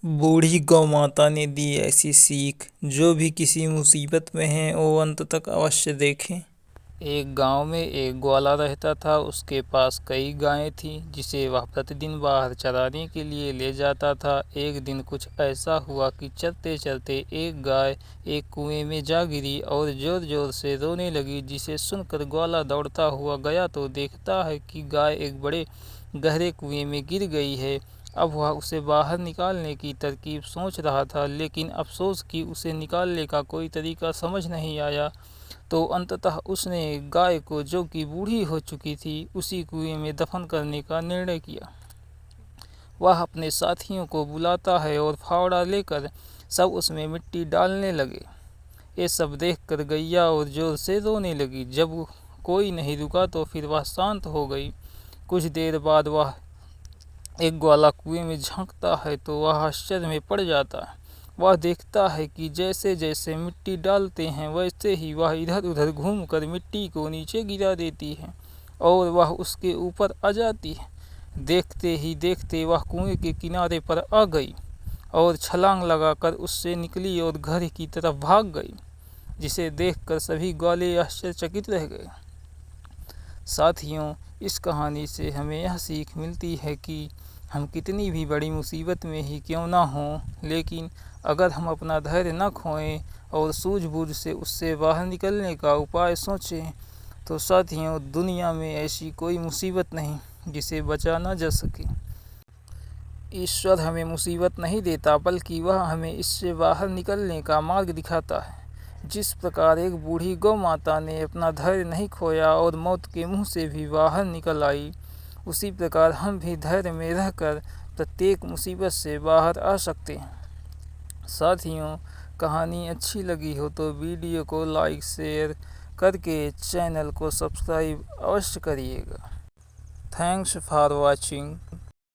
बूढ़ी गौ माता ने दी ऐसी सीख, जो भी किसी मुसीबत में है वो अंत तक अवश्य देखें। एक गांव में एक ग्वाला रहता था। उसके पास कई गायें थीं, जिसे वह प्रतिदिन बाहर चराने के लिए ले जाता था। एक दिन कुछ ऐसा हुआ कि चरते चरते एक गाय एक कुएं में जा गिरी और जोर जोर से रोने लगी, जिसे सुनकर ग्वाला दौड़ता हुआ गया तो देखता है कि गाय एक बड़े गहरे कुएं में गिर गई है। अब वह उसे बाहर निकालने की तरकीब सोच रहा था, लेकिन अफसोस कि उसे निकालने का कोई तरीका समझ नहीं आया। तो अंततः उसने गाय को, जो कि बूढ़ी हो चुकी थी, उसी कुएं में दफन करने का निर्णय किया। वह अपने साथियों को बुलाता है और फावड़ा लेकर सब उसमें मिट्टी डालने लगे। ये सब देखकर गैया और जोर से रोने लगी। जब कोई नहीं रुका तो फिर वह शांत हो गई। कुछ देर बाद वह एक ग्वाला कुएं में झांकता है तो वह आश्चर्य में पड़ जाता है। वह देखता है कि जैसे जैसे मिट्टी डालते हैं, वैसे ही वह इधर उधर घूमकर मिट्टी को नीचे गिरा देती है और वह उसके ऊपर आ जाती है। देखते ही देखते वह कुएं के किनारे पर आ गई और छलांग लगाकर उससे निकली और घर की तरफ भाग गई, जिसे देखकर सभी ग्वाले आश्चर्यचकित रह गए। साथियों, इस कहानी से हमें यह सीख मिलती है कि हम कितनी भी बड़ी मुसीबत में ही क्यों ना हों, लेकिन अगर हम अपना धैर्य न खोएं और सूझबूझ से उससे बाहर निकलने का उपाय सोचें, तो साथियों, दुनिया में ऐसी कोई मुसीबत नहीं जिसे बचा न जा सके। ईश्वर हमें मुसीबत नहीं देता, बल्कि वह हमें इससे बाहर निकलने का मार्ग दिखाता है। जिस प्रकार एक बूढ़ी गौ माता ने अपना धैर्य नहीं खोया और मौत के मुंह से भी बाहर निकल आई, उसी प्रकार हम भी धैर्य में रहकर प्रत्येक मुसीबत से बाहर आ सकते हैं। साथियों, कहानी अच्छी लगी हो तो वीडियो को लाइक शेयर करके चैनल को सब्सक्राइब अवश्य करिएगा। Thanks for watching.